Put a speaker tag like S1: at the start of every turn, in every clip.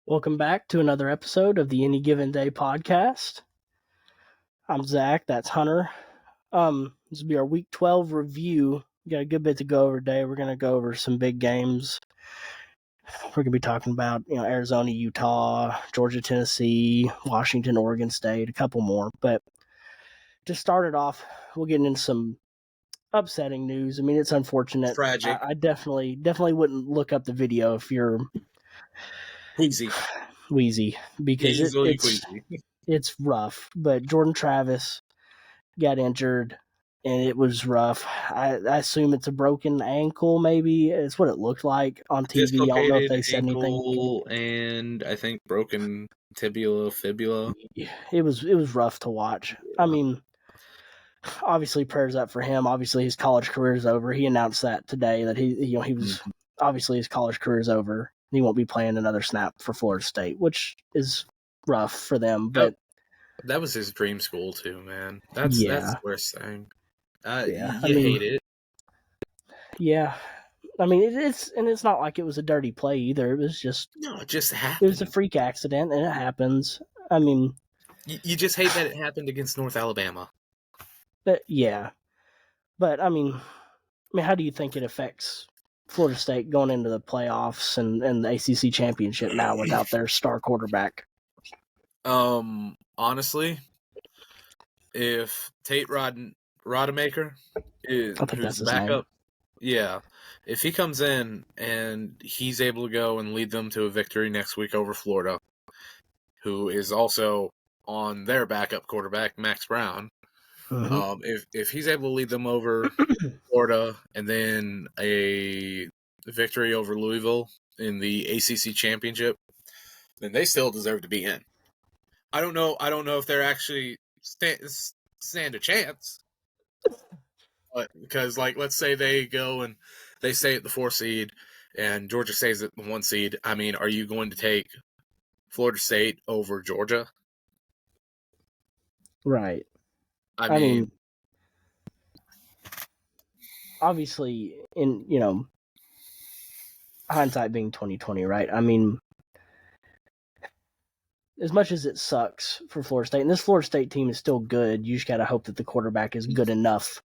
S1: Welcome back to another episode of the Any Given Day podcast. I'm Zach, that's Hunter. This will be our Week 12 review. We got a good bit to go over today. We're going to go over some big games. We're going to be talking about, Arizona, Utah, Georgia, Tennessee, Washington, Oregon State, a couple more. But to start it off, we'll get into some upsetting news. I mean, it's unfortunate.
S2: Tragic.
S1: I definitely wouldn't look up the video if you're wheezy because it's rough. But Jordan Travis got injured, and it was rough. I assume it's a broken ankle, maybe. It's what it looked like on TV. I don't know if they said anything.
S2: And I think broken fibula.
S1: It was rough to watch. I mean, obviously prayers up for him. Obviously his college career is over. He announced that today that he was obviously his college career is over. He won't be playing another snap for Florida State, which is rough for them. But
S2: that was his dream school too, man. That's the worst thing. You hate it.
S1: Yeah. I mean, it's not like it was a dirty play either. It was just
S2: it just happened.
S1: It was a freak accident, and it happens. I mean,
S2: you just hate that it happened against North Alabama.
S1: Yeah, but I mean, how do you think it affects Florida State going into the playoffs and the ACC championship now without their star quarterback?
S2: Honestly, if Tate Rodemaker is who's backup, if he comes in and he's able to go and lead them to a victory next week over Florida, who is also on their backup quarterback, Max Brown. If he's able to lead them over Florida and then a victory over Louisville in the ACC championship, then they still deserve to be in. I don't know if they're actually stand a chance, but because let's say they go and they stay at the 4 seed and Georgia stays at the 1 seed. I mean, are you going to take Florida State over Georgia?
S1: Right. I mean, obviously, in hindsight being 2020, right? I mean, as much as it sucks for Florida State, and this Florida State team is still good, you just got to hope that the quarterback is good enough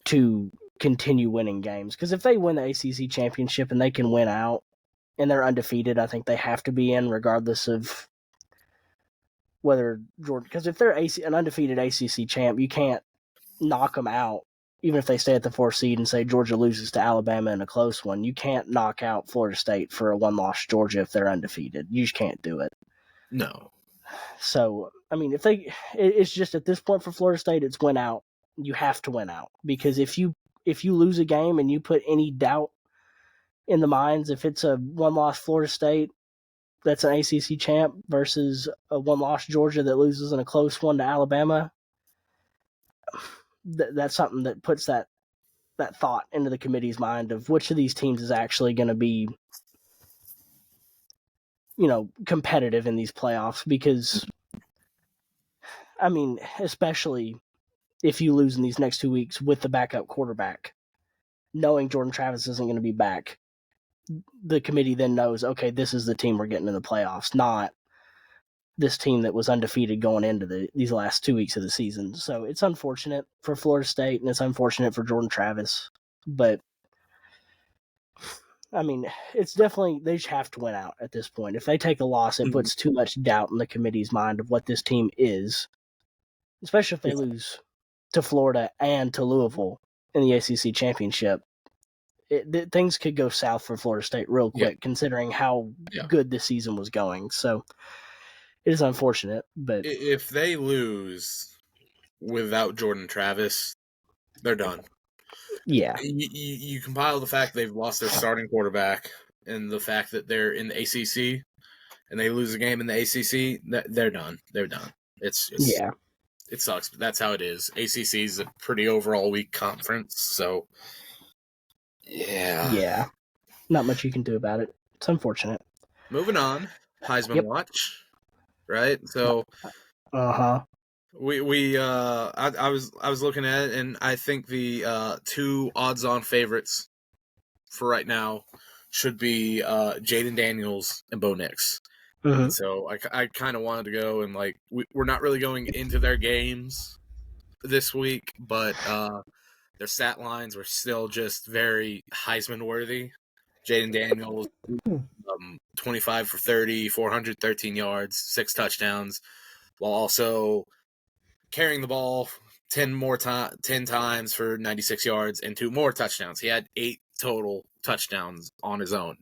S1: to continue winning games. Because if they win the ACC championship and they can win out and they're undefeated, I think they have to be in regardless of whether Georgia, because if they're an undefeated ACC champ, you can't knock them out, even if they stay at the 4 seed and say Georgia loses to Alabama in a close one. You can't knock out Florida State for a 1-loss Georgia if they're undefeated. You just can't do it.
S2: No.
S1: So, I mean, it's just at this point for Florida State, it's win out. You have to win out, because if you lose a game and you put any doubt in the minds, if it's a 1-loss Florida State that's an ACC champ versus a 1-loss Georgia that loses in a close one to Alabama, that's something that puts that thought into the committee's mind of which of these teams is actually going to be, competitive in these playoffs. Because, I mean, especially if you lose in these next 2 weeks with the backup quarterback, knowing Jordan Travis isn't going to be back, the committee then knows, okay, this is the team we're getting in the playoffs, not this team that was undefeated going into these last 2 weeks of the season. So it's unfortunate for Florida State, and it's unfortunate for Jordan Travis. But, I mean, it's definitely, they just have to win out at this point. If they take a loss, it puts too much doubt in the committee's mind of what this team is, especially if they lose to Florida and to Louisville in the ACC championship. Things could go south for Florida State real quick, considering how good this season was going. So it is unfortunate, but
S2: if they lose without Jordan Travis, they're done.
S1: Yeah.
S2: You compile the fact they've lost their starting quarterback and the fact that they're in the ACC and they lose a game in the ACC, they're done. They're done. It sucks, but that's how it is. ACC is a pretty overall weak conference, so
S1: yeah, not much you can do about it. It's unfortunate.
S2: Moving on, Heisman watch, right? So, we I was looking at it, and I think the 2 odds-on favorites for right now should be Jaden Daniels and Bo Nix. Mm-hmm. And so I kind of wanted to go and like we're not really going into their games this week, but their stat lines were still just very Heisman worthy. Jaden Daniels, 25 for 30, 413 yards, 6 touchdowns, while also carrying the ball 10 times for 96 yards and 2 more touchdowns. He had 8 total touchdowns on his own.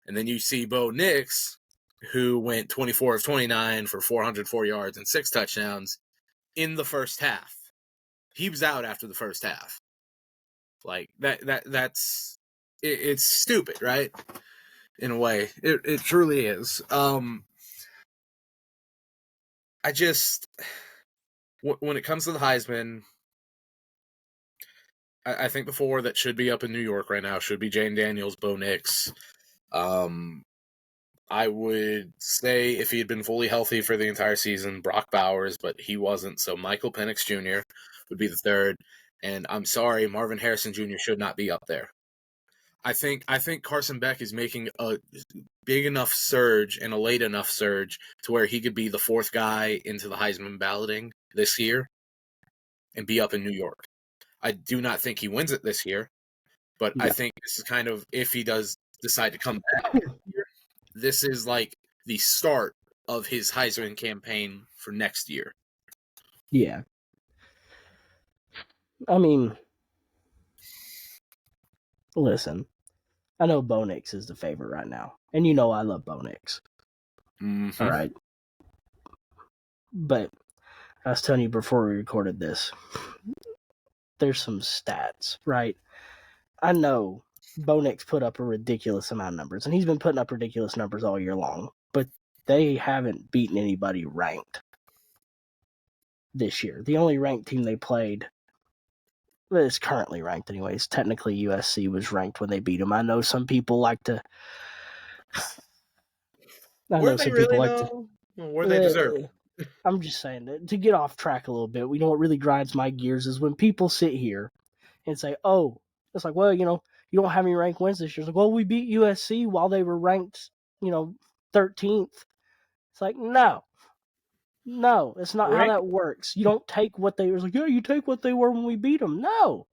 S2: And then you see Bo Nix, who went 24 of 29 for 404 yards and 6 touchdowns in the first half. He was out after the first half. Like that's it's stupid, right? In a way, it truly is. I just when it comes to the Heisman, I think the 4 that should be up in New York right now should be Jaden Daniels, Bo Nix. I would say if he had been fully healthy for the entire season, Brock Bowers, but he wasn't. So Michael Penix Jr. would be the 3rd. And I'm sorry, Marvin Harrison Jr. should not be up there. I think Carson Beck is making a big enough surge and a late enough surge to where he could be the 4th guy into the Heisman balloting this year and be up in New York. I do not think he wins it this year, but I think this is kind of, if he does decide to come back this year, this is like the start of his Heisman campaign for next year.
S1: Yeah. I mean, listen, I know Bo Nix is the favorite right now, and you know I love Bo Nix. Mm-hmm. All right. But I was telling you before we recorded this, there's some stats, right? I know Bo Nix put up a ridiculous amount of numbers, and he's been putting up ridiculous numbers all year long, but they haven't beaten anybody ranked this year. The only ranked team they played, well, it's currently ranked anyways. Technically, USC was ranked when they beat them. I know some people like to...
S2: Were they deserved?
S1: I'm just saying that to get off track a little bit, you know what really grinds my gears is when people sit here and say, oh, it's like, well, you know, you don't have any ranked wins this year. It's like, well, we beat USC while they were ranked, 13th. It's like, no, it's not how that works. You don't take what they were like, yeah, you take what they were when we beat them. No,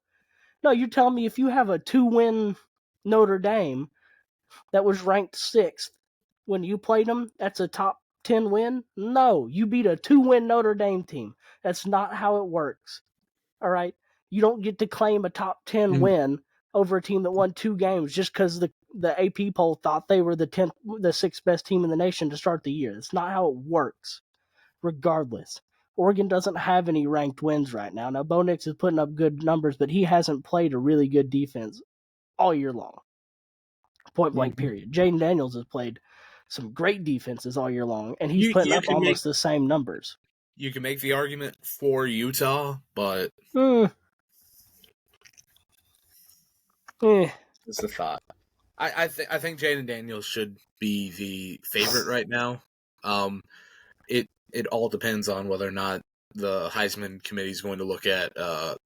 S1: you're telling me if you have a 2-win Notre Dame that was ranked 6th when you played them, that's a top 10 win? No, you beat a 2-win Notre Dame team. That's not how it works. All right? You don't get to claim a top 10 win over a team that won 2 games just because the AP poll thought they were the 6th best team in the nation to start the year. That's not how it works. Regardless, Oregon doesn't have any ranked wins right now. Now, Bo Nix is putting up good numbers, but he hasn't played a really good defense all year long. Point blank, period. Jaden Daniels has played some great defenses all year long, and he's putting up almost the same numbers.
S2: You can make the argument for Utah, but it's a thought. I think Jaden Daniels should be the favorite right now. It all depends on whether or not the Heisman committee is going to look at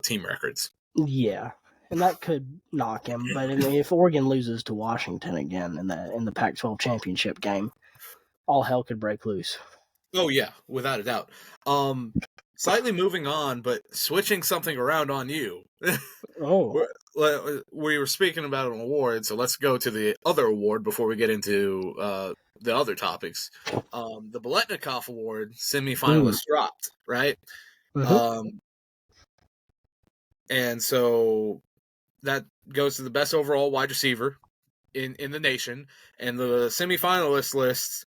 S2: team records.
S1: Yeah, and that could knock him. But I mean, if Oregon loses to Washington again in the Pac-12 championship game, all hell could break loose.
S2: Oh yeah, without a doubt. Slightly moving on, but switching something around on you. We were speaking about an award, so let's go to the other award before we get into the other topics. The Biletnikoff Award semifinalists dropped, right? And so that goes to the best overall wide receiver in the nation, and the semifinalist list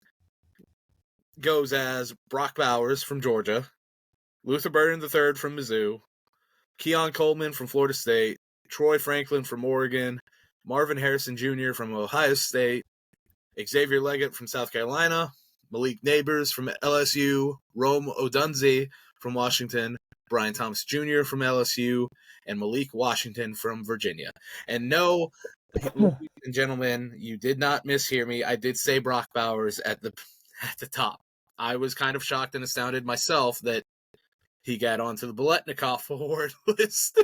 S2: goes as Brock Bowers from Georgia, Luther Burden III from Mizzou, Keon Coleman from Florida State, Troy Franklin from Oregon, Marvin Harrison Jr. from Ohio State, Xavier Leggett from South Carolina, Malik Neighbors from LSU, Rome Odunze from Washington, Brian Thomas Jr. from LSU, and Malik Washington from Virginia. And no, ladies and gentlemen, you did not mishear me. I did say Brock Bowers at the top. I was kind of shocked and astounded myself that he got onto the Biletnikoff Award list.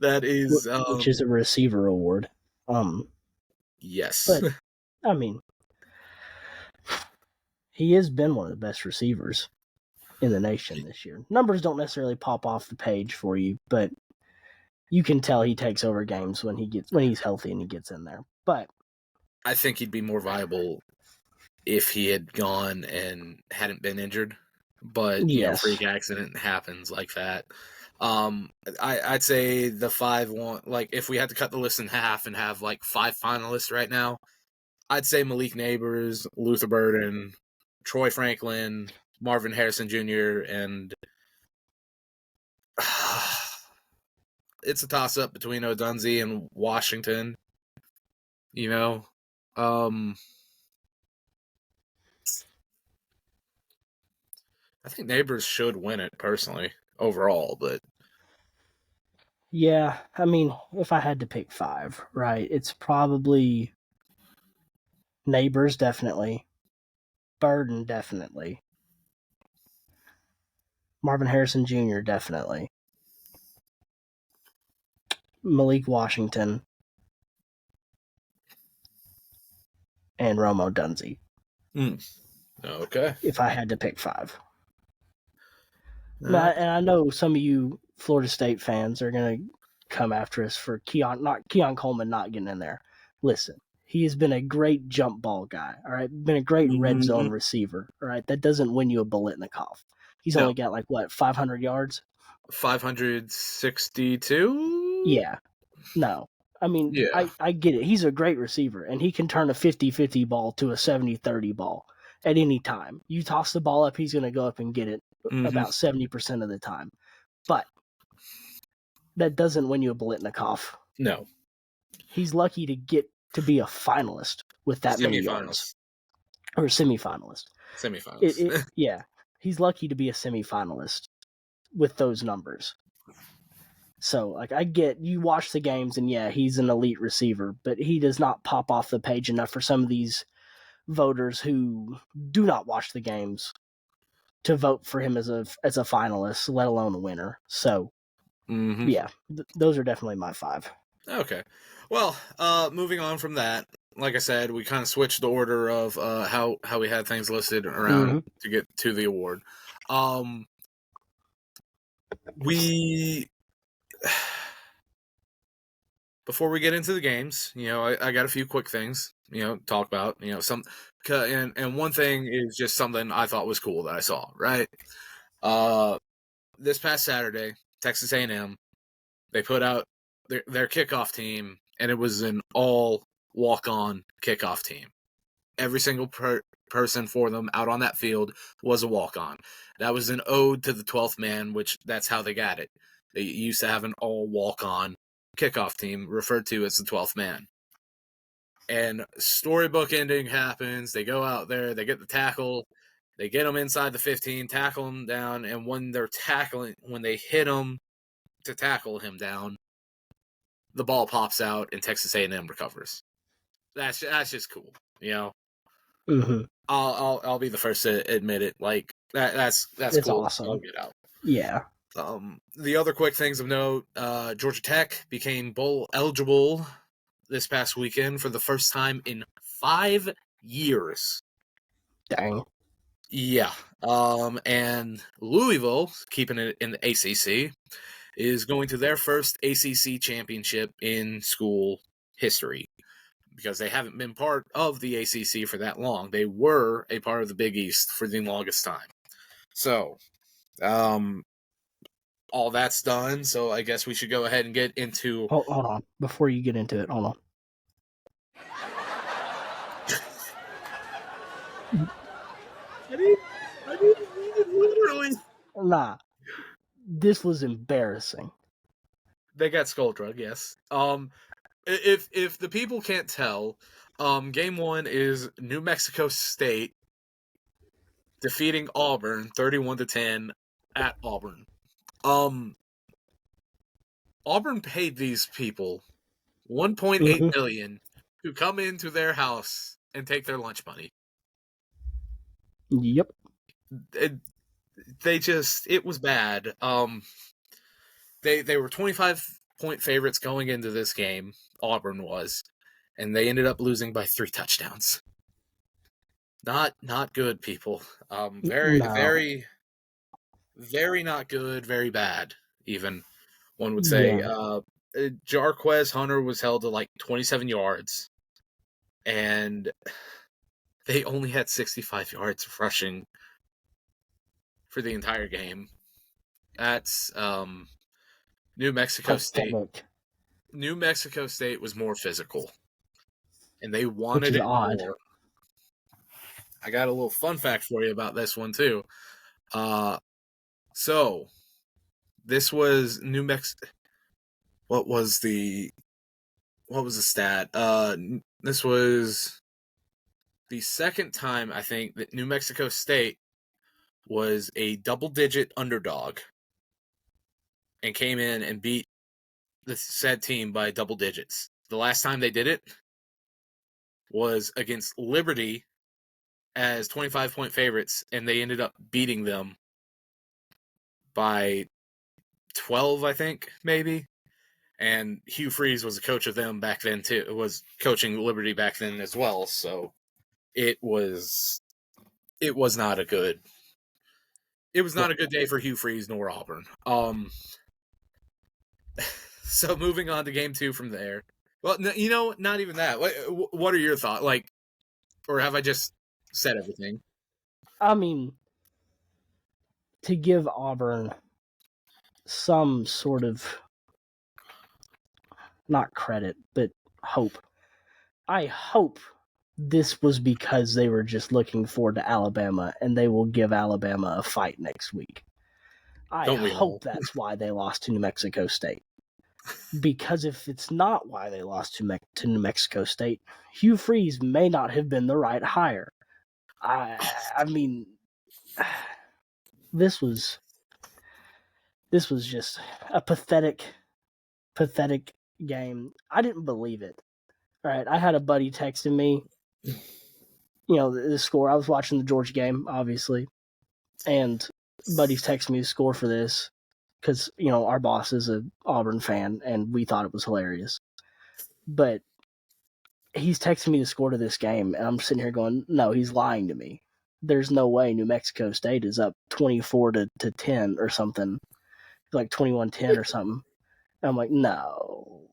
S2: That is...
S1: which is a receiver award.
S2: Yes.
S1: But, I mean, he has been one of the best receivers in the nation this year. Numbers don't necessarily pop off the page for you, but you can tell he takes over games when he's healthy and he gets in there. But
S2: I think he'd be more viable if he had gone and hadn't been injured. But
S1: yes,
S2: freak accident happens like that. I'd say the 5-1. Like, if we had to cut the list in half and have like 5 finalists right now, I'd say Malik Neighbors, Luther Burden, Troy Franklin, Marvin Harrison Jr., and it's a toss up between Odunze and Washington. I think Neighbors should win it personally overall, but
S1: yeah. I mean, if I had to pick 5, right, it's probably Neighbors definitely, Burden definitely, Marvin Harrison Jr. definitely, Malik Washington, and Romo Dunze.
S2: Okay.
S1: If I had to pick 5. And I know some of you Florida State fans are going to come after us for Keon Coleman not getting in there. Listen, he has been a great jump ball guy, all right? Been a great red zone receiver, all right? That doesn't win you a Biletnikoff. He's only got 500 yards?
S2: 562?
S1: Yeah. No. I mean, yeah. I get it. He's a great receiver, and he can turn a 50-50 ball to a 70-30 ball at any time. You toss the ball up, he's going to go up and get it about 70% of the time. But that doesn't win you a Biletnikoff.
S2: No.
S1: He's lucky to get to be a finalist with that many yards. Or a semifinalist. Yeah. He's lucky to be a semifinalist with those numbers. So, I get, you watch the games and yeah, he's an elite receiver, but he does not pop off the page enough for some of these voters who do not watch the games to vote for him as a finalist, let alone a winner. So, yeah, those are definitely my 5.
S2: Okay. Well, moving on from that, like I said, we kind of switched the order of how we had things listed around to get to the award. Before we get into the games, I got a few quick things, talk about, some, and one thing is just something I thought was cool that I saw, right? This past Saturday, Texas A&M, they put out their kickoff team, and it was an all walk-on kickoff team. Every single person for them out on that field was a walk-on. That was an ode to the 12th man, which that's how they got it. They used to have an all walk-on kickoff team referred to as the 12th man. And storybook ending happens. They go out there, they get the tackle, they get them inside the 15, tackle them down, and when they hit him to tackle him down, the ball pops out and Texas A&M recovers. That's just cool, I'll be the first to admit it. Like that's cool.
S1: Awesome.
S2: I'll get out.
S1: Yeah.
S2: The other quick things of note: Georgia Tech became bowl eligible this past weekend for the first time in 5 years.
S1: Dang.
S2: Yeah. And Louisville, keeping it in the ACC, is going to their first ACC championship in school history, because they haven't been part of the ACC for that long. They were a part of the Big East for the longest time. So, all that's done. So I guess we should go ahead and get into...
S1: Hold on. Before you get into it, hold on.
S2: I didn't mean it literally.
S1: Nah. This was embarrassing.
S2: They got skull drug, yes. If the people can't tell, game 1 is New Mexico State defeating Auburn 31-10 at Auburn. Auburn paid these people $1.8 million to come into their house and take their lunch money.
S1: Yep.
S2: It was bad. They were 25-point favorites going into this game. Auburn was, and they ended up losing by 3 touchdowns. Not good, people. Very,
S1: No.
S2: very, very not good, very bad, even, one would say.
S1: Yeah.
S2: Jarquez Hunter was held to like 27 yards, and they only had 65 yards of rushing for the entire game. That's New Mexico State. New Mexico State was more physical, and they wanted it
S1: odd.
S2: more. I got a little fun fact for you about this one too. So this was New Mexico. What was the stat? This was the second time, I think, that New Mexico State was a double-digit underdog and came in and beat the said team by double digits. The last time they did it was against Liberty as 25-point favorites, and they ended up beating them by 12, I think, maybe. And Hugh Freeze was a coach of them back then too. It was coaching Liberty back then as well. So it was not a good day for Hugh Freeze nor Auburn. So moving on to game 2 from there. Well, not even that. What are your thoughts? Like, or have I just said everything?
S1: I mean, to give Auburn some sort of, not credit, but hope. I hope this was because they were just looking forward to Alabama, and they will give Alabama a fight next week. I hope that's why they lost to New Mexico State. Because if it's not why they lost to New Mexico State, Hugh Freeze may not have been the right hire. I mean, this was just a pathetic game. I didn't believe it. All right, I had a buddy texting me, the score. I was watching the Georgia game, obviously, and buddy's texting me the score for this because, our boss is an Auburn fan, and we thought it was hilarious. But he's texting me the score to this game, and I'm sitting here going, no, he's lying to me. There's no way New Mexico State is up 24 to 10 or something, like 21-10 or something. And I'm like, no.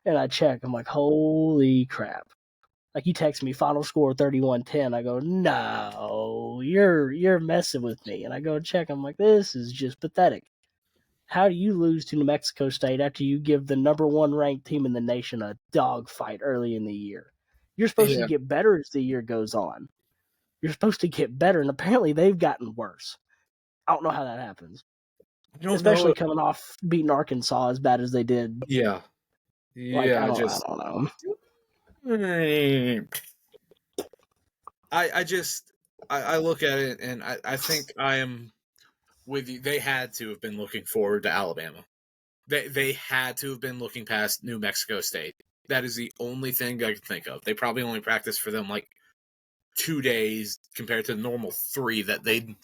S1: And I check. I'm like, holy crap. Like, you text me, final score 31-10. I go, no, you're messing with me. And I go check. I'm like, this is just pathetic. How do you lose to New Mexico State after you give the number 1 ranked team in the nation a dogfight early in the year? You're supposed to get better as the year goes on. You're supposed to get better, and apparently they've gotten worse. I don't know how that happens. Especially coming off beating Arkansas as bad as they did.
S2: Yeah.
S1: Like, I don't know.
S2: I look at it, and I think I am with you. They had to have been looking forward to Alabama. They had to have been looking past New Mexico State. That is the only thing I can think of. They probably only practiced for them like 2 days compared to the normal 3 that they,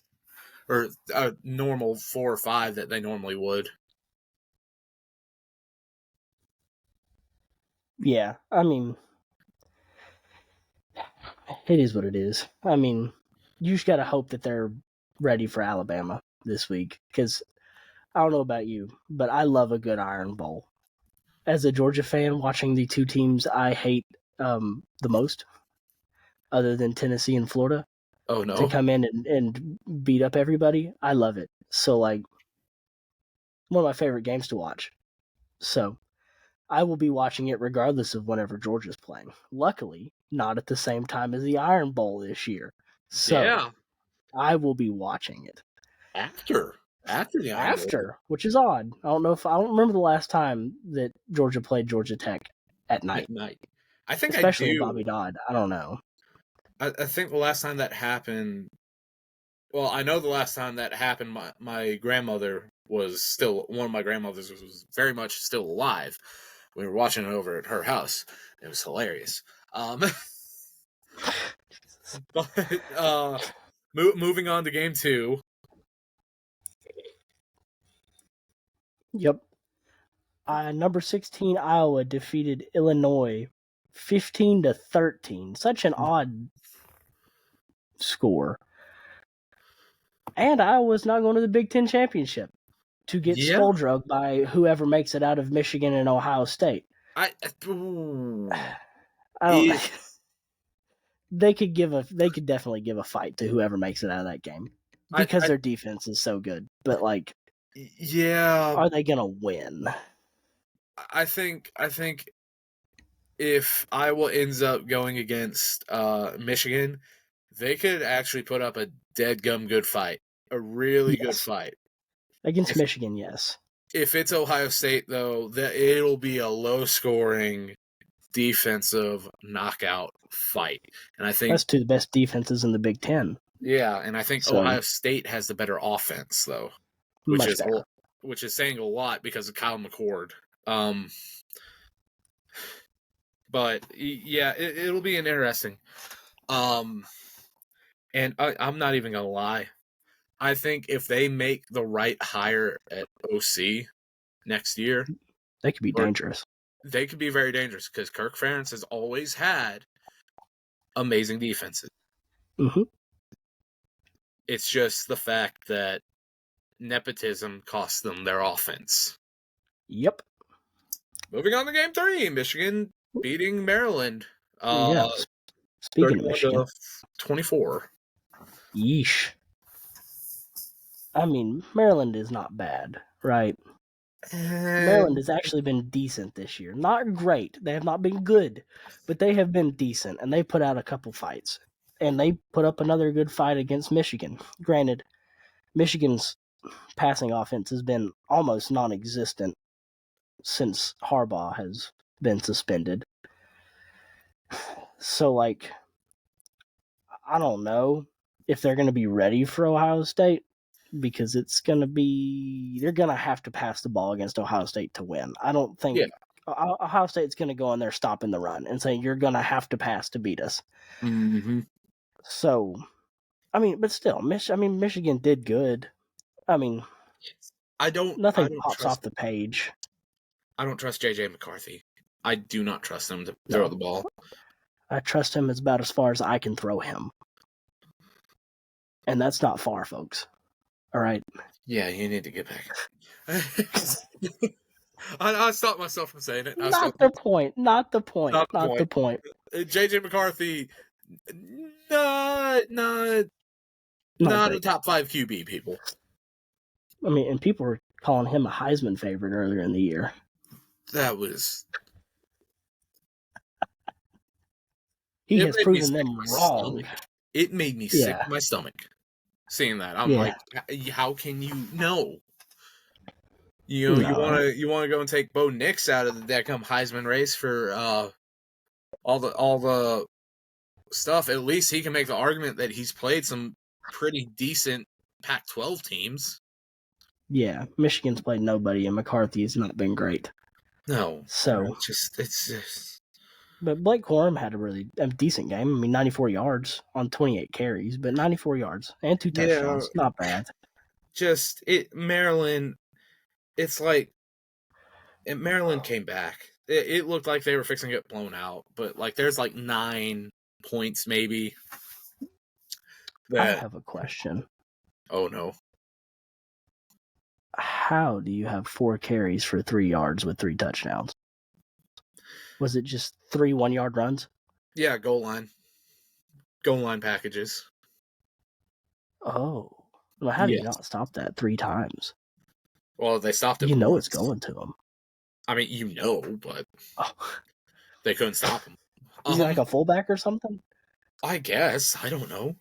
S2: or a normal 4 or 5 that they normally would.
S1: Yeah, I mean, it is what it is. I mean, you just got to hope that they're ready for Alabama this week, because I don't know about you, but I love a good Iron Bowl. As a Georgia fan, watching the 2 teams I hate the most, other than Tennessee and Florida, to come in and beat up everybody, I love it. So, like, one of my favorite games to watch. So, I will be watching it regardless of whenever Georgia's playing. Luckily, not at the same time as the Iron Bowl this year. So, I will be watching it.
S2: After the Iron Bowl.
S1: Which is odd. I don't remember the last time that Georgia played Georgia Tech at night.
S2: I think
S1: especially with Bobby Dodd. I don't know.
S2: I think the last time that happened, well, I know the last time that happened, my grandmother was still, one of my grandmothers was very much still alive. We were watching it over at her house. It was hilarious. But moving on to game 2.
S1: Yep. Number 16 Iowa defeated Illinois 15-13. Such an odd score. And Iowa's not going to the Big Ten championship to get skull drugged by whoever makes it out of Michigan and Ohio State. I don't. They could definitely give a fight to whoever makes it out of that game because their defense is so good. But are they gonna win?
S2: I think if Iowa ends up going against Michigan, they could actually put up a dead-gum good fight, a really good fight
S1: against Michigan. Yes.
S2: If it's Ohio State, though, it'll be a low-scoring defensive knockout fight, and I think
S1: that's two of the best defenses in the Big Ten.
S2: Yeah, and I think Ohio State has the better offense, though, which is saying a lot because of Kyle McCord. But yeah, it'll be an interesting. And I'm not even gonna lie. I think if they make the right hire at OC next year,
S1: they could be dangerous.
S2: They could be very dangerous because Kirk Ferentz has always had amazing defenses.
S1: Mm-hmm.
S2: It's just the fact that nepotism cost them their offense.
S1: Yep.
S2: Moving on to Game 3, Michigan beating Maryland.
S1: Speaking of Michigan,
S2: 24.
S1: Yeesh. I mean, Maryland is not bad, right? Maryland has actually been decent this year. Not great. They have not been good, but they have been decent, and they put out a couple fights. And they put up another good fight against Michigan. Granted, Michigan's passing offense has been almost non-existent since Harbaugh has been suspended. So, I don't know if they're going to be ready for Ohio State because they're going to have to pass the ball against Ohio State to win. I don't think Ohio State's going to go in there stopping the run and saying, you're going to have to pass to beat us.
S2: Mm-hmm.
S1: So, but still, Michigan did good. Nothing pops off the page.
S2: I don't trust J.J. McCarthy. I do not trust him to throw the ball.
S1: I trust him about as far as I can throw him. And that's not far, folks. All right?
S2: Yeah, you need to get back. I stopped myself from saying it.
S1: Not the point.
S2: J.J. McCarthy, not a top 5 QB, people.
S1: And people were calling him a Heisman favorite earlier in the year.
S2: That was...
S1: He has proven them wrong.
S2: It made me sick to my stomach seeing that. I'm like, how can you know? You want to go and take Bo Nix out of the Deckham Heisman race for all the stuff. At least he can make the argument that he's played some pretty decent Pac-12 teams.
S1: Yeah, Michigan's played nobody, and McCarthy has not been great.
S2: No,
S1: so
S2: it's just.
S1: But Blake Corum had a decent game. 94 yards on 28 carries, but 94 yards and 2 touchdowns. Not bad.
S2: Maryland, it's like Maryland came back. It looked like they were fixing to get blown out, but there's 9 points maybe.
S1: I have a question.
S2: Oh, no.
S1: How do you have 4 carries for 3 yards with 3 touchdowns? Was it just 3 1-yard runs?
S2: Yeah, goal line packages.
S1: Oh. Well, how do you not stop that 3 times?
S2: Well, they stopped it.
S1: You know it's going to them.
S2: But they couldn't stop him.
S1: Is he like a fullback or something?
S2: I guess. I don't know.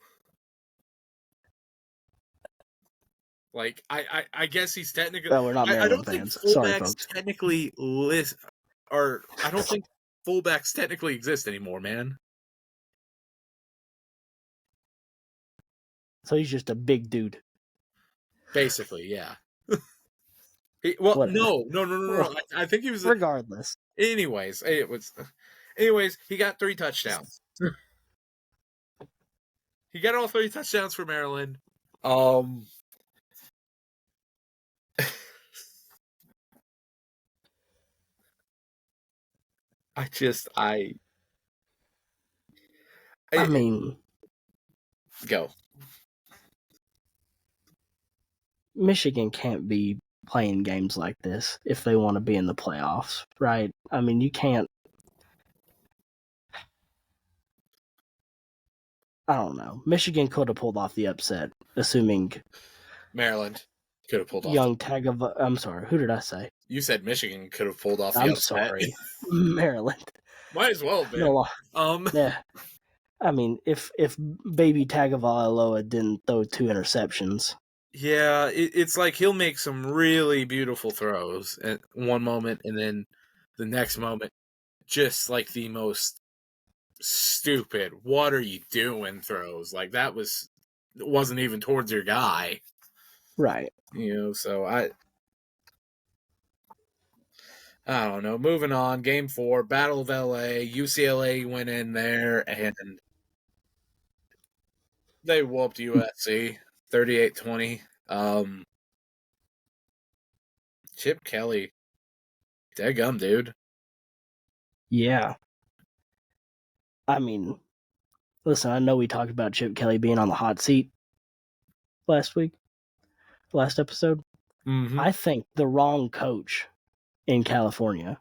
S2: I guess he's technically...
S1: No, we're not Maryland fans. Sorry, folks.
S2: Technically I don't think fullbacks technically exist anymore, man.
S1: So he's just a big dude.
S2: Basically, yeah. No. I think he was...
S1: Regardless.
S2: Anyways, he got 3 touchdowns. He got all 3 touchdowns for Maryland.
S1: I mean,
S2: go.
S1: Michigan can't be playing games like this if they want to be in the playoffs, right? I mean, you can't. I don't know. Michigan could have pulled off the upset, assuming
S2: Maryland could have pulled off.
S1: Young Tagovailoa. I'm sorry. Who did I say?
S2: You said Michigan could have pulled off the
S1: I'm
S2: upset.
S1: sorry. Maryland.
S2: Might as well have been.
S1: No, yeah. I mean, if baby Tagovailoa didn't throw 2 interceptions.
S2: Yeah, it's like he'll make some really beautiful throws at one moment, and then the next moment, just like the most stupid, what are you doing throws. Like that wasn't even towards your guy.
S1: Right.
S2: So I don't know. Moving on, Game 4, Battle of LA. UCLA went in there and they whooped USC 38-20. Chip Kelly, daggum, dude.
S1: Yeah. I mean, listen, I know we talked about Chip Kelly being on the hot seat last episode.
S2: Mm-hmm.
S1: I think the wrong coach in California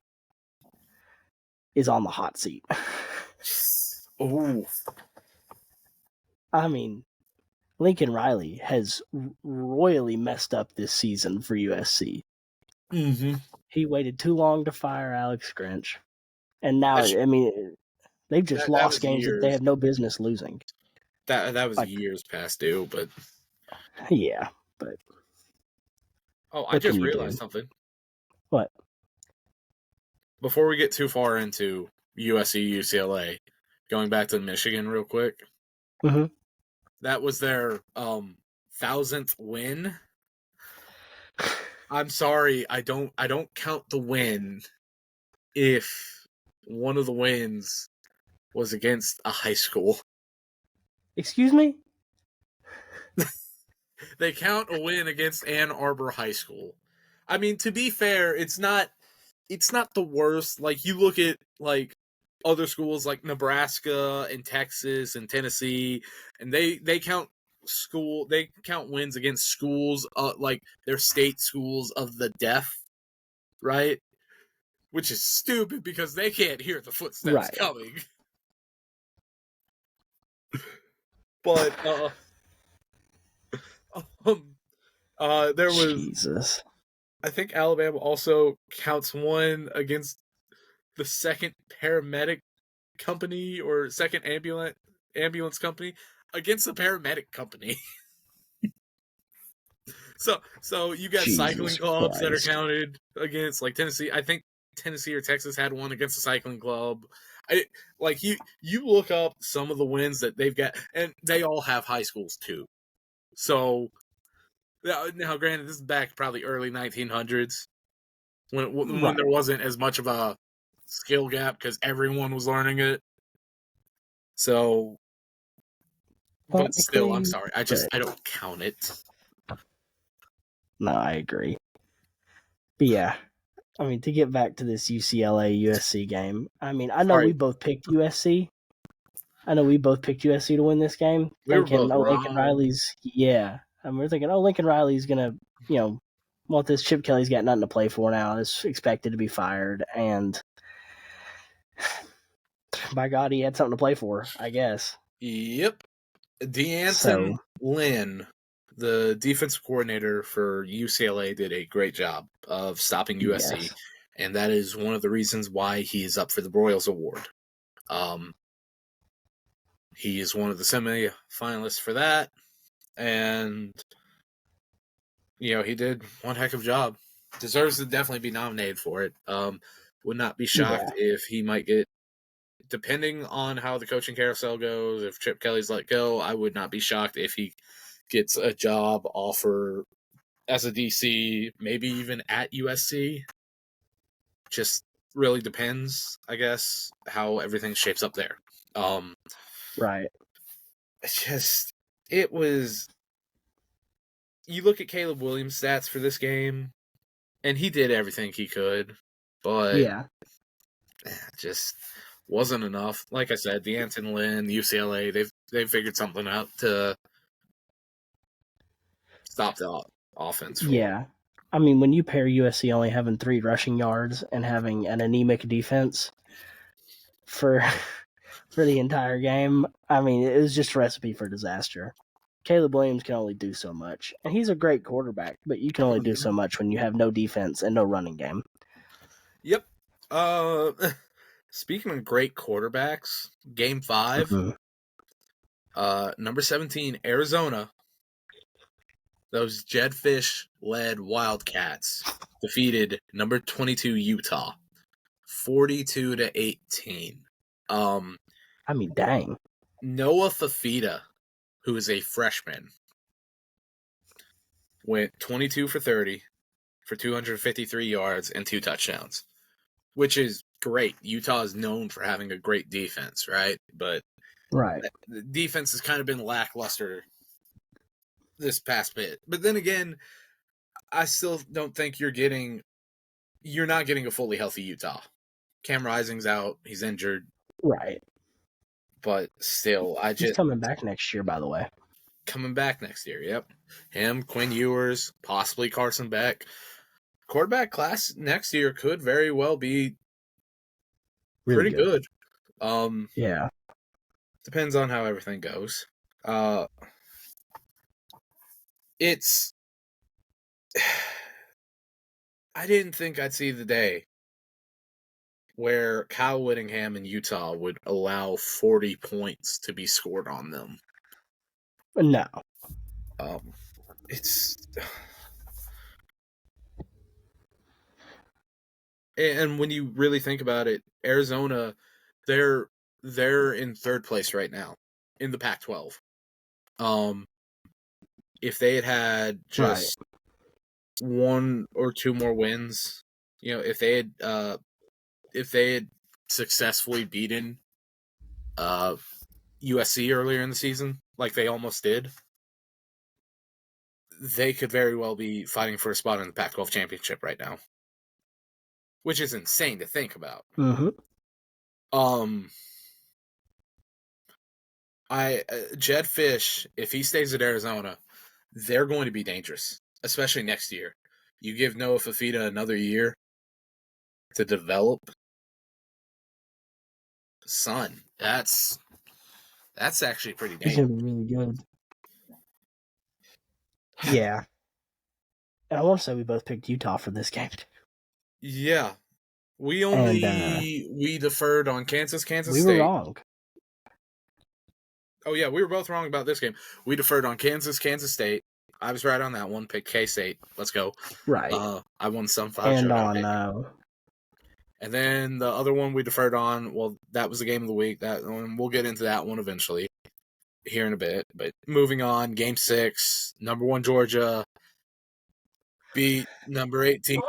S1: is on the hot seat.
S2: Ooh.
S1: I mean, Lincoln Riley has royally messed up this season for USC.
S2: Mm-hmm.
S1: He waited too long to fire Alex Grinch. And now, I mean, they've just lost games that they have no business losing.
S2: That was years past due, but...
S1: Yeah, but...
S2: Oh, I just realized something.
S1: What?
S2: Before we get too far into USC, UCLA, going back to Michigan real quick.
S1: Mm-hmm.
S2: That was their 1,000th win. I'm sorry, I don't count the win if one of the wins was against a high school.
S1: Excuse me?
S2: They count a win against Ann Arbor High School. I mean, to be fair, it's not the worst. Like, you look at, like, other schools like Nebraska and Texas and Tennessee, and they count wins against schools, like their state schools of the deaf, right? Which is stupid because they can't hear the footsteps coming. But there was
S1: Jesus.
S2: I think Alabama also counts one against the second paramedic company or second ambulance company against the paramedic company. So you got cycling clubs that are counted against, like Tennessee. I think Tennessee or Texas had one against the cycling club. You look up some of the wins that they've got, and they all have high schools too. So now, granted, this is back probably early 1900s when there wasn't as much of a skill gap because everyone was learning it. So, but still, I'm sorry. I don't count it.
S1: No, I agree. But yeah, I mean, to get back to this UCLA USC game, I mean, I know we both picked USC. I know we both picked USC to win this game. Thinking, Lincoln Riley's, yeah. I mean, we're thinking, Lincoln Riley's gonna, want this. Chip Kelly's got nothing to play for now. Is expected to be fired, and by God, he had something to play for, I guess.
S2: Yep. D'Anton Lynn, the defensive coordinator for UCLA, did a great job of stopping USC, and that is one of the reasons why he is up for the Broyles Award. He is one of the semi-finalists for that, and he did one heck of a job. Deserves to definitely be nominated for it. Would not be shocked if he might get, depending on how the coaching carousel goes, if Chip Kelly's let go, I would not be shocked if he gets a job offer as a DC, maybe even at USC. Just really depends, I guess, how everything shapes up there.
S1: Right.
S2: It was... You look at Caleb Williams' stats for this game, and he did everything he could, but...
S1: Yeah.
S2: Just wasn't enough. Like I said, the Anton Lynn, UCLA, they've figured something out to stop the offense.
S1: Yeah. I mean, when you pair USC only having 3 rushing yards and having an anemic defense for the entire game, I mean, it was just a recipe for disaster. Caleb Williams can only do so much, and he's a great quarterback, but you can only do so much when you have no defense and no running game.
S2: Yep. Speaking of great quarterbacks, Game 5, number 17, Arizona. Those Jed Fish-led Wildcats defeated number 22 Utah, 42-18.
S1: I mean, dang.
S2: Noah Fafita, who is a freshman, went 22 for 30 for 253 yards and 2 touchdowns, which is great. Utah is known for having a great defense, right? But the defense has kind of been lackluster this past bit. But then again, I still don't think you're not getting a fully healthy Utah. Cam Rising's out. He's injured.
S1: Right.
S2: But still,
S1: he's coming back next year, by the way.
S2: Coming back next year, yep. Him, Quinn Ewers, possibly Carson Beck. Quarterback class next year could very well be really pretty good.
S1: Yeah.
S2: Depends on how everything goes. It's... I didn't think I'd see the day where Kyle Whittingham in Utah would allow 40 points to be scored on them.
S1: No.
S2: It's... And when you really think about it, Arizona, they're in third place right now in the Pac-12. If they had just 1 or 2 more wins, if they had successfully beaten USC earlier in the season, like they almost did, they could very well be fighting for a spot in the Pac-12 championship right now, which is insane to think about. Jed Fish, if he stays at Arizona, they're going to be dangerous, especially next year. You give Noah Fafita another year to develop, son. That's actually pretty dangerous.
S1: He's gonna be really good. Yeah. And I want to say we both picked Utah for this game.
S2: Yeah. We we deferred on Kansas State.
S1: We were wrong.
S2: Oh, yeah, we were both wrong about this game. We deferred on Kansas State. I was right on that one. Picked K-State. Let's go.
S1: Right.
S2: I won some 5
S1: and on
S2: and then the other one we deferred on, well, that was the game of the week. That one, we'll get into that one eventually here in a bit. But moving on, Game 6, number 1 Georgia beat number 18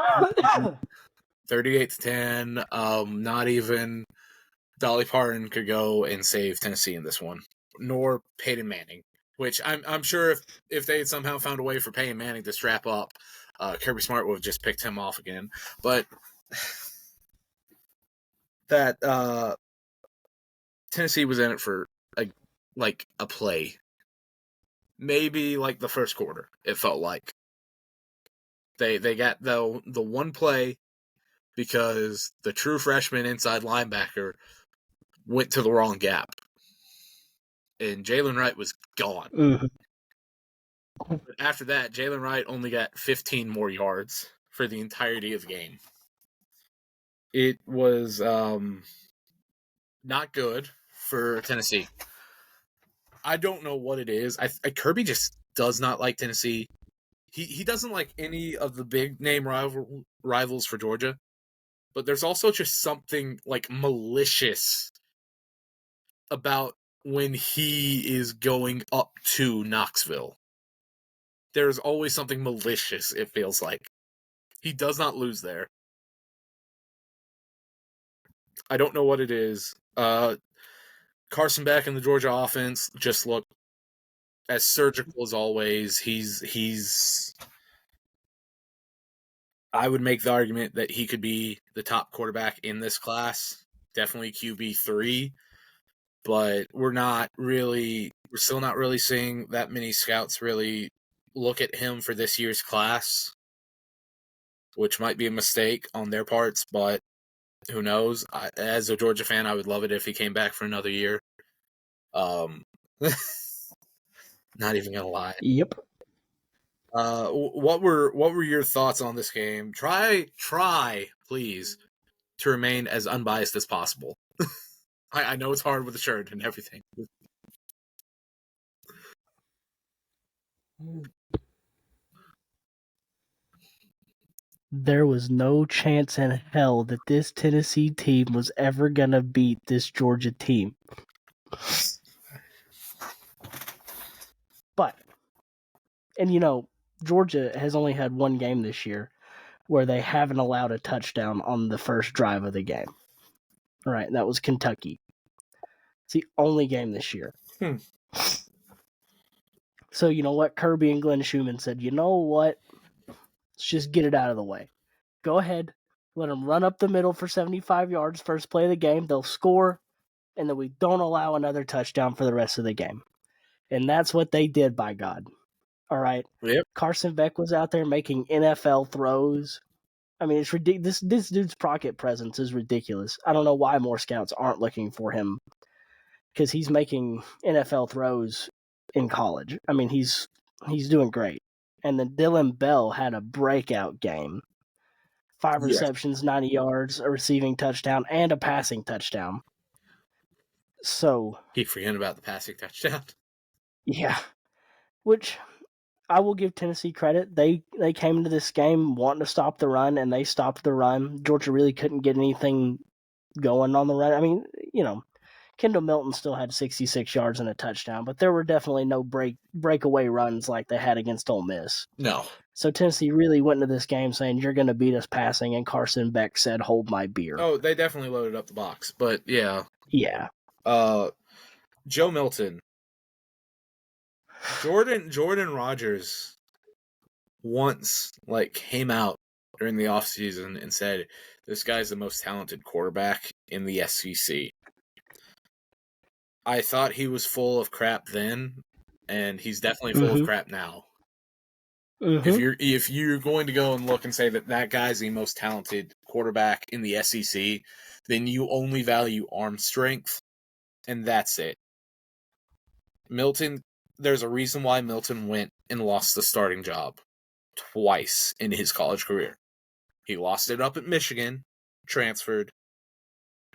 S2: 38-10. Not even Dolly Parton could go and save Tennessee in this one, nor Peyton Manning. Which I'm sure if they had somehow found a way for Peyton Manning to strap up, Kirby Smart would have just picked him off again. But that Tennessee was in it for a play, maybe like the first quarter. It felt like they got the one play because the true freshman inside linebacker went to the wrong gap, and Jalen Wright was gone. But after that, Jalen Wright only got 15 more yards for the entirety of the game. It was not good for Tennessee. I don't know what it is. Kirby just does not like Tennessee. He doesn't like any of the big name rivals for Georgia. But there's also just something like malicious about when he is going up to Knoxville. There's always something malicious, it feels like. He does not lose there. I don't know what it is. Carson Beck and the Georgia offense just look as surgical as always. He's I would make the argument that he could be the top quarterback in this class. definitely QB3, but we're still not really seeing that many scouts really look at him for this year's class, which might be a mistake on their parts, but who knows? As a Georgia fan, I would love it if he came back for another year. Not even gonna lie.
S1: Yep.
S2: What were your thoughts on this game? Try, please, to remain as unbiased as possible. I know it's hard with the shirt and everything.
S1: There was no chance in hell that this Tennessee team was ever going to beat this Georgia team. But, and Georgia has only had one game this year where they haven't allowed a touchdown on the first drive of the game. All right, that was Kentucky. It's the only game this year. So, you know what? Kirby and Glenn Schumann said, you know what? Let's just get it out of the way. Go ahead. Let them run up the middle for 75 yards first play of the game. They'll score, and then we don't allow another touchdown for the rest of the game. And that's what they did, by God. All right?
S2: Yep.
S1: Carson Beck was out there making NFL throws. I mean, it's ridiculous. This dude's pocket presence is ridiculous. I don't know why more scouts aren't looking for him, because he's making NFL throws in college. I mean, he's doing great. And then Dylan Bell had a breakout game. 5 receptions, 90 yards, a receiving touchdown, and a passing touchdown. So
S2: keep forgetting about the passing touchdown.
S1: Yeah. Which I will give Tennessee credit. They came into this game wanting to stop the run, and they stopped the run. Georgia really couldn't get anything going on the run. I mean, Kendall Milton still had 66 yards and a touchdown, but there were definitely no breakaway runs like they had against Ole Miss.
S2: No.
S1: So Tennessee really went into this game saying, you're going to beat us passing, and Carson Beck said, hold my beer.
S2: Oh, they definitely loaded up the box, but yeah.
S1: Yeah.
S2: Joe Milton. Jordan Rogers once came out during the offseason and said, this guy's the most talented quarterback in the SEC. I thought he was full of crap then, and he's definitely full of crap now. If you're going to go and look and say that guy's the most talented quarterback in the SEC, then you only value arm strength, and that's it. Milton, there's a reason why Milton went and lost the starting job twice in his college career. He lost it up at Michigan, transferred,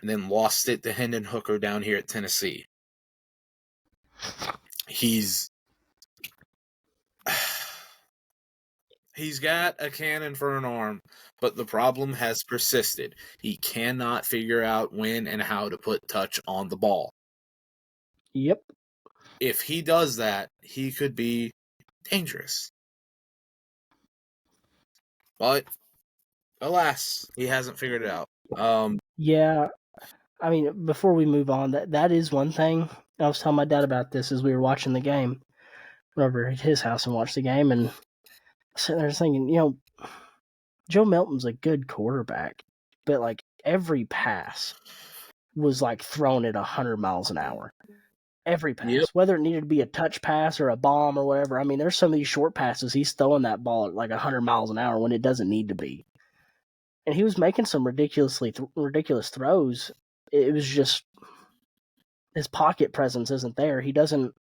S2: and then lost it to Hendon Hooker down here at Tennessee. He's got a cannon for an arm, but the problem has persisted. He cannot figure out when and how to put touch on the ball.
S1: Yep.
S2: If he does that, he could be dangerous. But, alas, he hasn't figured it out.
S1: Yeah. I mean, before we move on, that is one thing. I was telling my dad about this as we were watching the game. Went over at his house and watched the game, and sitting there thinking, Joe Milton's a good quarterback, but every pass was thrown at 100 miles an hour. Every pass, whether it needed to be a touch pass or a bomb or whatever. I mean, there's some of these short passes he's throwing that ball at 100 miles an hour when it doesn't need to be. And he was making some ridiculous throws. It was just his pocket presence isn't there. He doesn't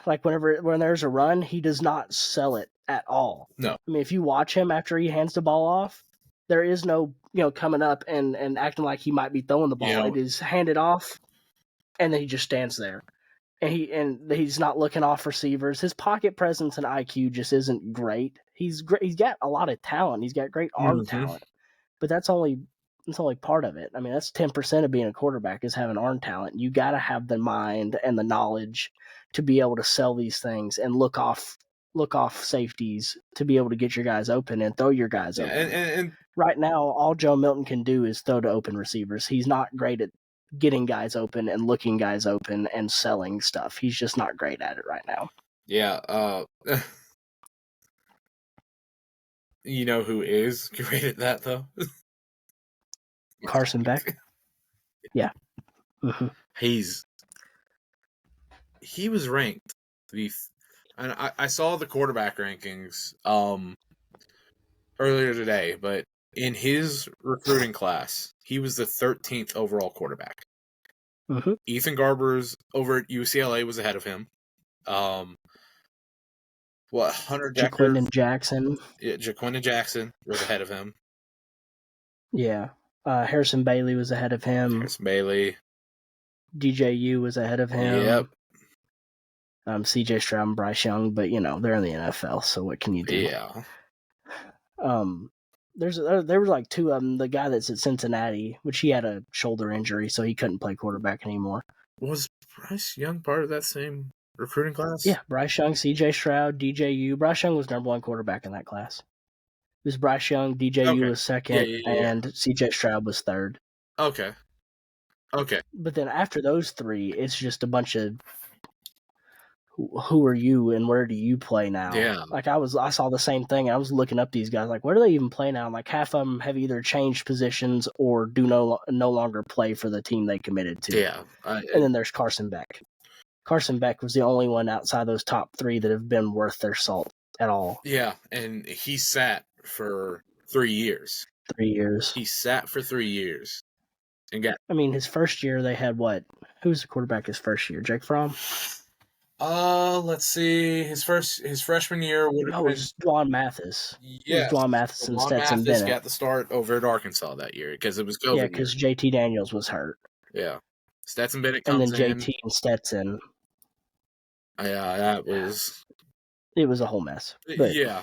S1: when there's a run, he does not sell it at all.
S2: No.
S1: I mean, if you watch him after he hands the ball off, there is no coming up and acting like he might be throwing the ball.
S2: Yeah.
S1: It is handed off, and then he just stands there, and he's not looking off receivers. His pocket presence and IQ just isn't great. He's great. He's got a lot of talent. He's got great arm talent, but that's only part of it. I mean, that's 10% of being a quarterback is having arm talent. You got to have the mind and the knowledge to be able to sell these things and look off safeties to be able to get your guys open and throw your guys open.
S2: And
S1: right now, all Joe Milton can do is throw to open receivers. He's not great at getting guys open and looking guys open and selling stuff. He's just not great at it right now.
S2: Yeah. You know who is great at that, though?
S1: Carson Beck. Yeah. Mm-hmm.
S2: He was ranked and I saw the quarterback rankings earlier today, but in his recruiting class, he was the 13th overall quarterback.
S1: Mm-hmm.
S2: Ethan Garbers over at UCLA was ahead of him. Hunter Decker,
S1: Jackson.
S2: Jaquindon Jackson was ahead of him.
S1: Yeah. Harrison Bailey was ahead of him.
S2: Harrison Bailey.
S1: DJU was ahead of him.
S2: Yep.
S1: CJ Stroud and Bryce Young, but they're in the NFL, so what can you do?
S2: Yeah.
S1: There were like two of them. The guy that's at Cincinnati, which he had a shoulder injury, so he couldn't play quarterback anymore.
S2: Was Bryce Young part of that same recruiting class?
S1: Yeah, Bryce Young, CJ Stroud, DJU. Bryce Young was number one quarterback in that class. It was Bryce Young, DJU was second, and CJ Stroud was third.
S2: Okay.
S1: But then after those three, it's just a bunch of who are you and where do you play now?
S2: Yeah.
S1: Like I saw the same thing. I was looking up these guys, like where do they even play now? Like half of them have either changed positions or do no longer play for the team they committed to.
S2: Yeah.
S1: And then there's Carson Beck. Carson Beck was the only one outside those top three that have been worth their salt at all.
S2: Yeah, and he sat for 3 years.
S1: 3 years.
S2: He sat for 3 years.
S1: His first year they had what? Who was the quarterback his first year? Jake Fromm?
S2: Let's see. His freshman year would have been...
S1: it was Dwan Mathis.
S2: Yeah,
S1: Dwan Mathis and Stetson
S2: Mathis
S1: Bennett
S2: got the start over at Arkansas that year because it was COVID.
S1: Yeah, because JT Daniels was hurt.
S2: Yeah. Stetson Bennett comes
S1: in. And then JT and Stetson.
S2: Yeah, that was...
S1: It was a whole mess. But,
S2: yeah.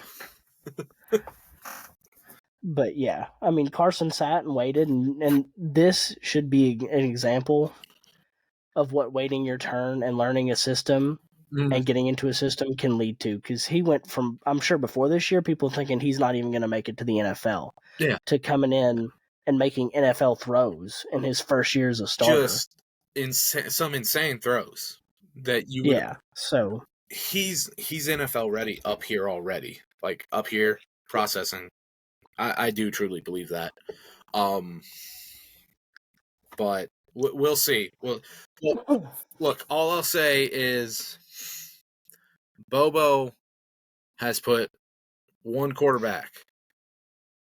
S1: But yeah, Carson sat and waited, and this should be an example of what waiting your turn and learning a system and getting into a system can lead to. Because he went from, I'm sure before this year, people thinking he's not even going to make it to the NFL.
S2: Yeah.
S1: To coming in and making NFL throws in his first year as a starter.
S2: Just some insane throws that you would...
S1: Yeah, so...
S2: He's NFL ready up here already. Like, up here, processing. I do truly believe that. But we'll see. Well, look, all I'll say is Bobo has put one quarterback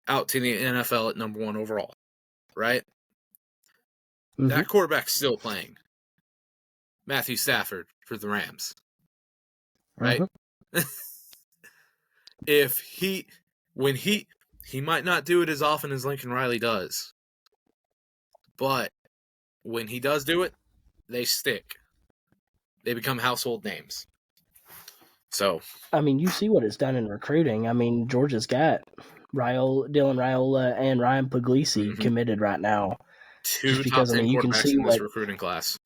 S2: out to the NFL at number 1 overall, right? Mm-hmm. That quarterback's still playing. Matthew Stafford for the Rams, right? When he might not do it as often as Lincoln Riley does, but when he does do it, they stick. They become household names. So,
S1: you see what it's done in recruiting. Georgia's got Dylan Raiola and Ryan Puglisi committed right now.
S2: Two top 10 you can see in this recruiting class.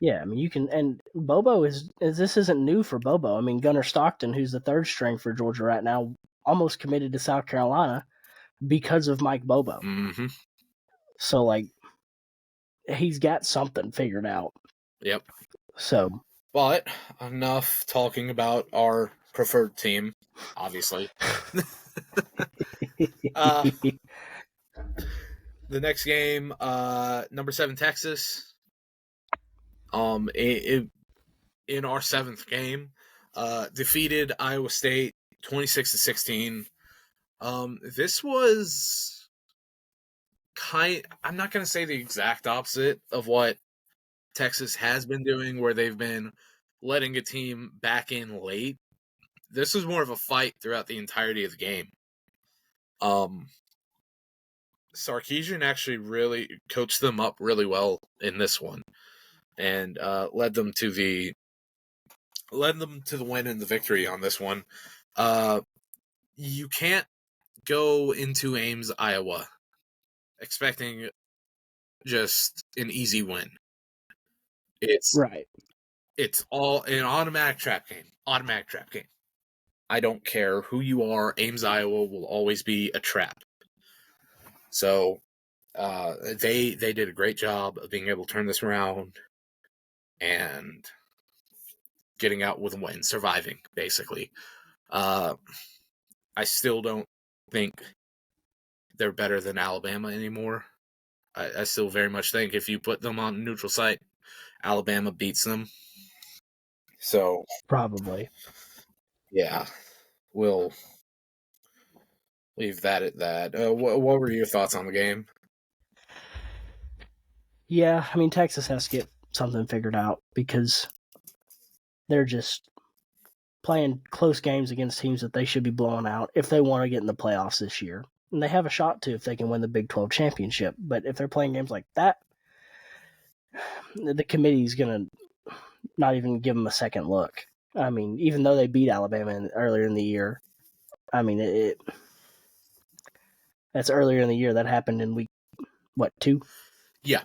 S1: Yeah, you can, and Bobo this isn't new for Bobo. Gunnar Stockton, who's the third string for Georgia right now, almost committed to South Carolina because of Mike Bobo.
S2: Mm-hmm.
S1: So, he's got something figured out.
S2: Yep.
S1: So.
S2: But enough talking about our preferred team, obviously. The next game, number 7 Texas. In our 7th game, defeated Iowa State 26-16. This was I'm not going to say the exact opposite of what Texas has been doing, where they've been letting a team back in late. This was more of a fight throughout the entirety of the game. Sarkisian actually really coached them up really well in this one, and led them to the win and the victory on this one. You can't go into Ames, Iowa, expecting just an easy win. It's all an automatic trap game. I don't care who you are. Ames, Iowa will always be a trap. So they did a great job of being able to turn this around and getting out with a win, surviving, basically. I still don't think they're better than Alabama anymore. I still very much think if you put them on a neutral site, Alabama beats them. So
S1: probably.
S2: Yeah, we'll leave that at that. What were your thoughts on the game?
S1: Yeah, I mean, Texas has to get something figured out because they're just playing close games against teams that they should be blowing out if they want to get in the playoffs this year. And they have a shot to if they can win the Big 12 championship. But if they're playing games like that, the committee's going to not even give them a second look. I mean, even though they beat Alabama earlier in the year, I mean, that's earlier in the year. That happened in week, 2?
S2: Yeah.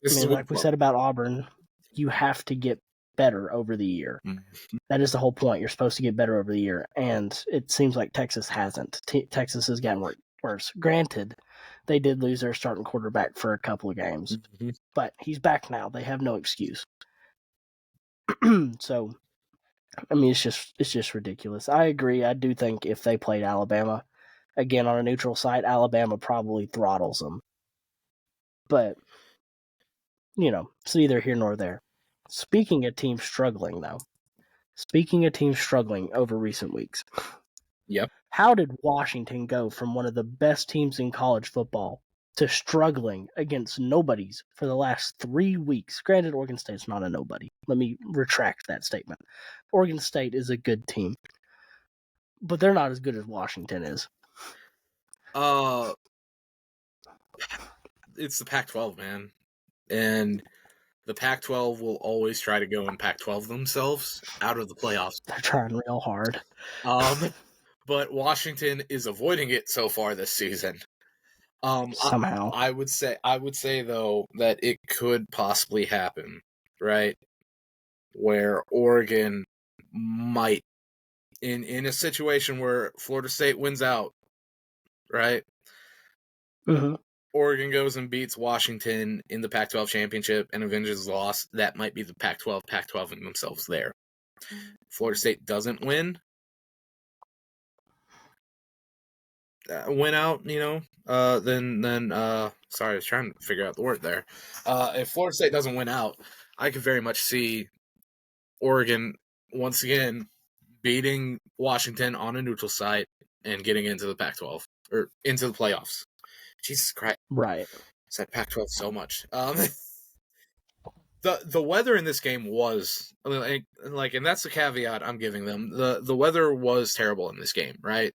S1: I mean, like we said about Auburn, you have to get better over the year.
S2: Mm-hmm.
S1: That is the whole point. You're supposed to get better over the year, and it seems like Texas hasn't. Texas has gotten worse. Granted, they did lose their starting quarterback for a couple of games,
S2: Mm-hmm.
S1: but he's back now. They have no excuse. So, I mean, it's just ridiculous. I agree. I do think if they played Alabama again on a neutral site, Alabama probably throttles them. But it's neither here nor there. Speaking of teams struggling, though. Speaking of teams struggling over recent weeks.
S2: Yep.
S1: How did Washington go from one of the best teams in college football to struggling against nobodies for the last 3 weeks? Granted, Oregon State's not a nobody. Let me retract that statement. Oregon State is a good team, but they're not as good as Washington is.
S2: It's the Pac-12, man. And the Pac-12 will always try to go and Pac-12 themselves out of the playoffs.
S1: They're trying real hard.
S2: But Washington is avoiding it so far this season.
S1: Somehow.
S2: I would say though that it could possibly happen, right? Where Oregon might in a situation where Florida State wins out, right?
S1: Mm-hmm.
S2: Oregon goes and beats Washington in the Pac-12 championship and avenges the loss. That might be the Pac-12 in themselves there. Florida State doesn't win out, then sorry, I was trying to figure out the word there. If Florida State doesn't win out, I could very much see Oregon once again beating Washington on a neutral site and getting into the Pac-12 or into the playoffs. Jesus Christ.
S1: Right.
S2: I said Pac-12 so much. The weather in this game was like, and that's the caveat I'm giving them. The weather was terrible in this game, right?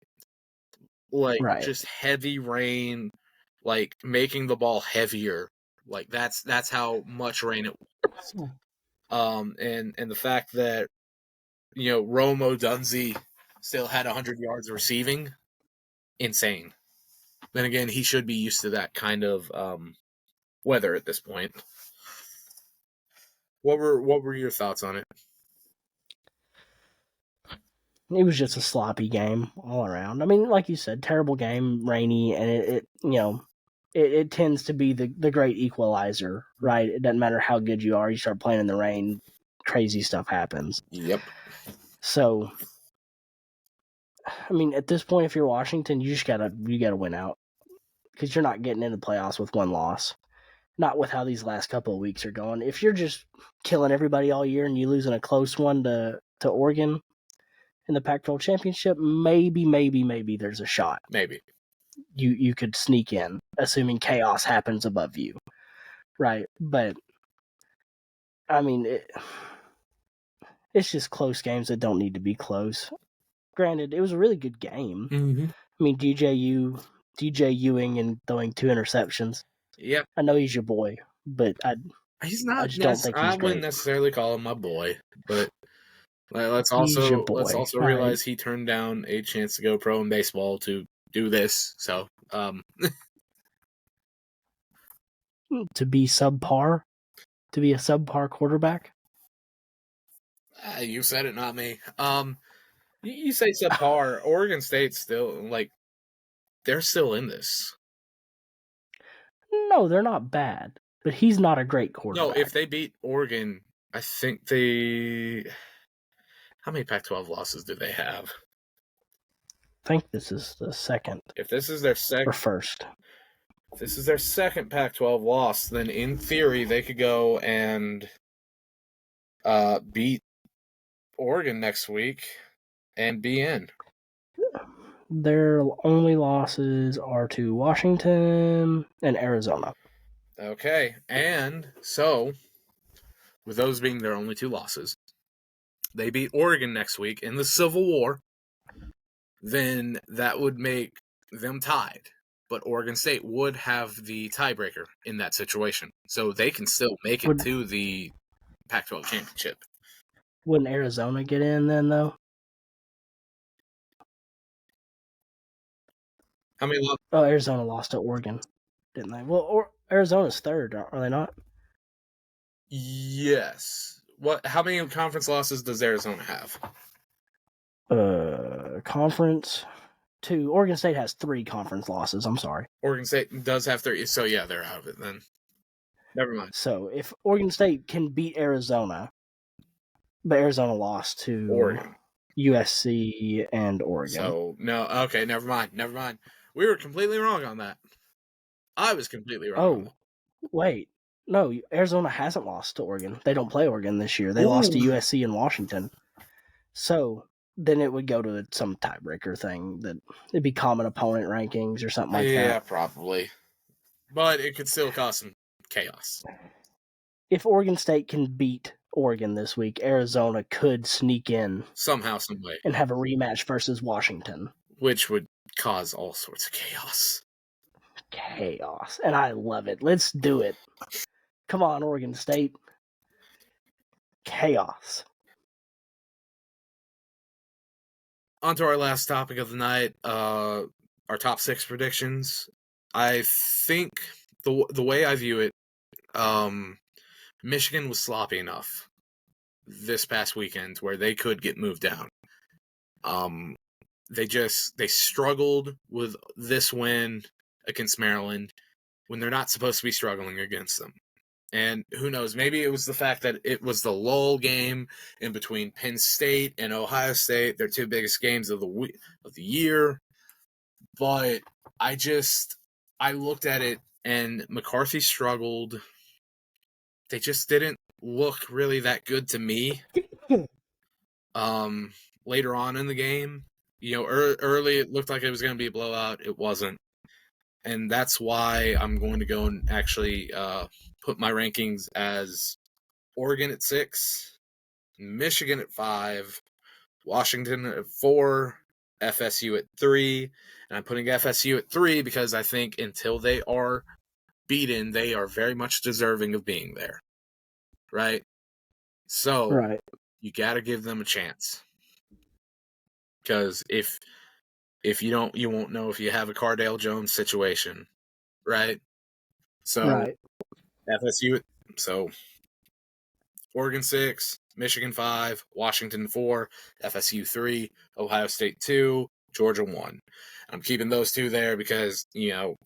S2: Like just heavy rain, like making the ball heavier. Like that's how much rain it was. And the fact that Rome Odunze still had 100 yards receiving, insane. Then again, he should be used to that kind of weather at this point. What were your thoughts on it?
S1: It was just a sloppy game all around. I mean, like you said, terrible game, rainy, and it tends to be the great equalizer, right? It doesn't matter how good you are. You start playing in the rain, crazy stuff happens.
S2: Yep.
S1: So, I mean, at this point, if you're Washington, you gotta win out because you're not getting into the playoffs with one loss. Not with how these last couple of weeks are going. If you're just killing everybody all year and you losing a close one to Oregon in the Pac-12 championship, maybe there's a shot.
S2: Maybe
S1: you could sneak in, assuming chaos happens above you, right? But I mean, it's just close games that don't need to be close. Granted, it was a really good game.
S2: Mm-hmm.
S1: I mean, DJ Ewing and throwing 2 interceptions.
S2: Yep.
S1: I know he's your boy, but
S2: he's not.
S1: I just don't think he's
S2: I wouldn't
S1: great.
S2: necessarily call him my boy, but let's also realize he turned down a chance to go pro in baseball to do this. So,
S1: to be subpar, to be a subpar quarterback.
S2: You said it, not me. You say subpar. Oregon State's still they're still in this.
S1: No, they're not bad, but he's not a great quarterback.
S2: No, if they beat Oregon, I think they. How many Pac-12 losses do they have?
S1: I think this is the second.
S2: If this is their second
S1: or first,
S2: if this is their second Pac-12 loss, then in theory they could go and beat Oregon next week and be in.
S1: Their only losses are to Washington and Arizona.
S2: Okay, and so with those being their only 2 losses, they beat Oregon next week in the Civil War, then that would make them tied. But Oregon State would have the tiebreaker in that situation. So they can still make it to the Pac-12 championship.
S1: Wouldn't Arizona get in then, though?
S2: How many losses?
S1: Oh, Arizona lost to Oregon, didn't they? Well, Arizona's third, are they not?
S2: Yes. How many conference losses does Arizona have?
S1: Conference 2. Oregon State has 3 conference losses. I'm sorry.
S2: Oregon State does have 3. So yeah, they're out of it then. Never mind.
S1: So if Oregon State can beat Arizona, but Arizona lost to
S2: Oregon,
S1: USC, and Oregon.
S2: So no, okay, never mind. We were completely wrong on that. I was completely wrong.
S1: Oh, wait. No, Arizona hasn't lost to Oregon. They don't play Oregon this year. They lost to USC and Washington. So then it would go to some tiebreaker thing that it'd be common opponent rankings or something like that.
S2: Yeah, probably. But it could still cause some chaos.
S1: If Oregon State can beat Oregon this week, Arizona could sneak in
S2: somehow, some way,
S1: and have a rematch versus Washington,
S2: which would cause all sorts of chaos.
S1: And I love it. Let's do it. Come on, Oregon State. Chaos.
S2: On to our last topic of the night, our top 6 predictions. I think the way I view it, Michigan was sloppy enough this past weekend where they could get moved down. They struggled with this win against Maryland when they're not supposed to be struggling against them. And who knows, maybe it was the fact that it was the lull game in between Penn State and Ohio State, their 2 biggest games of the year. But I looked at it and McCarthy struggled. They just didn't look really that good to me. Later on in the game, early it looked like it was going to be a blowout. It wasn't. And that's why I'm going to go and actually put my rankings as Oregon at 6, Michigan at 5, Washington at 4, FSU at 3. And I'm putting FSU at 3 because I think until they are beaten, they are very much deserving of being there. Right? So you got to give them a chance. Because if you don't, you won't know if you have a Cardale Jones situation, right? So FSU, so Oregon 6, Michigan 5, Washington 4, FSU 3, Ohio State 2, Georgia 1. I'm keeping those 2 there because they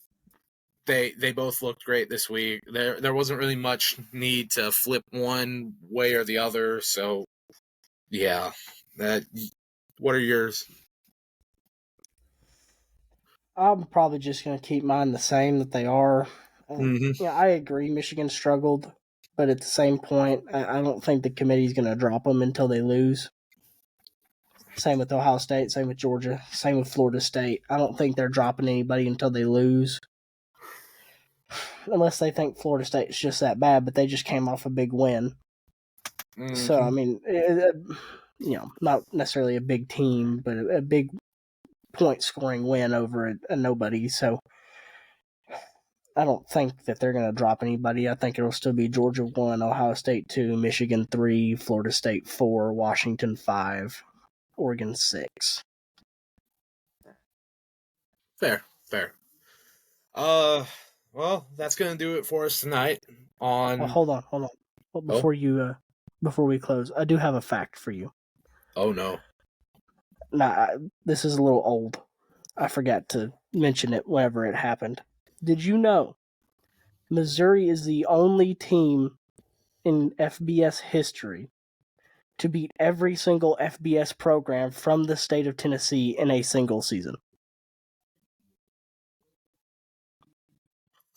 S2: both looked great this week. There wasn't really much need to flip one way or the other. So yeah, what are yours?
S1: I'm probably just going to keep mine the same that they are. Yeah, I agree. Michigan struggled, but at the same point, I don't think the committee's going to drop them until they lose. Same with Ohio State, same with Georgia, same with Florida State. I don't think they're dropping anybody until they lose. Unless they think Florida State's just that bad, but they just came off a big win. So, I mean, not necessarily a big team, but a big point-scoring win over a nobody. So, I don't think that they're going to drop anybody. I think it'll still be Georgia 1, Ohio State 2, Michigan 3, Florida State 4, Washington 5, Oregon 6.
S2: Fair. Well, that's going to do it for us tonight.
S1: Hold on. Well, before we close, I do have a fact for you.
S2: Oh no.
S1: This is a little old. I forgot to mention it whenever it happened. Did you know Missouri is the only team in FBS history to beat every single FBS program from the state of Tennessee in a single season?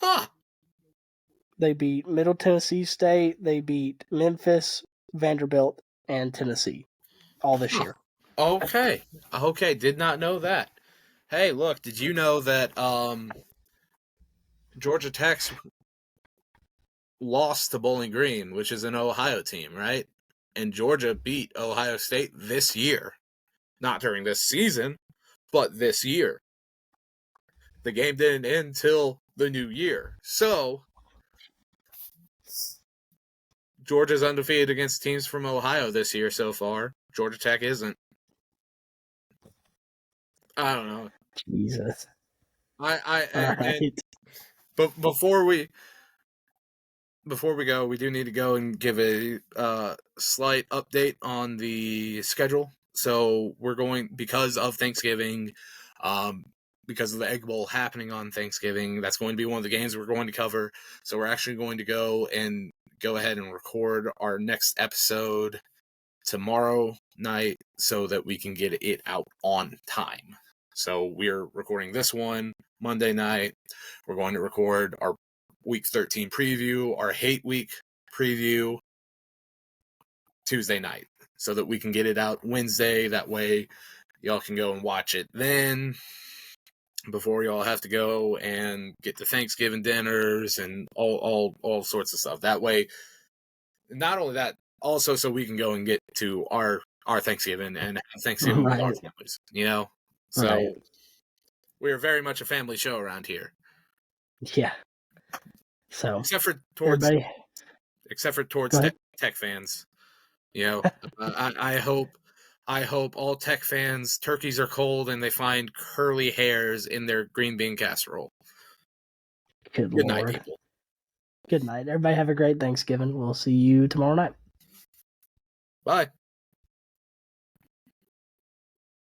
S2: Huh.
S1: They beat Middle Tennessee State. They beat Memphis, Vanderbilt, and Tennessee all this year.
S2: Okay. Okay. Did not know that. Hey, look, did you know that Georgia Tech lost to Bowling Green, which is an Ohio team, right? And Georgia beat Ohio State this year. Not during this season, but this year. The game didn't end till the new year. So, Georgia's undefeated against teams from Ohio this year so far. Georgia Tech isn't. I don't know.
S1: Jesus.
S2: But before we go, we do need to go and give a slight update on the schedule. So we're going, because of Thanksgiving, because of the Egg Bowl happening on Thanksgiving, that's going to be one of the games we're going to cover. So we're actually going to go ahead and record our next episode tomorrow night so that we can get it out on time. So we're recording this one Monday night. We're going to record our Week 13 preview, our Hate Week preview Tuesday night so that we can get it out Wednesday. That way y'all can go and watch it then before y'all have to go and get to Thanksgiving dinners and all sorts of stuff. That way, not only that, also so we can go and get to our Thanksgiving and have Thanksgiving with our families, you know? So we're very much a family show around here.
S1: Yeah. So
S2: except for towards tech fans, you know. I hope all Tech fans' turkeys are cold and they find curly hairs in their green bean casserole.
S1: Good night, people. Good night. Everybody have a great Thanksgiving. We'll see you tomorrow night.
S2: Bye.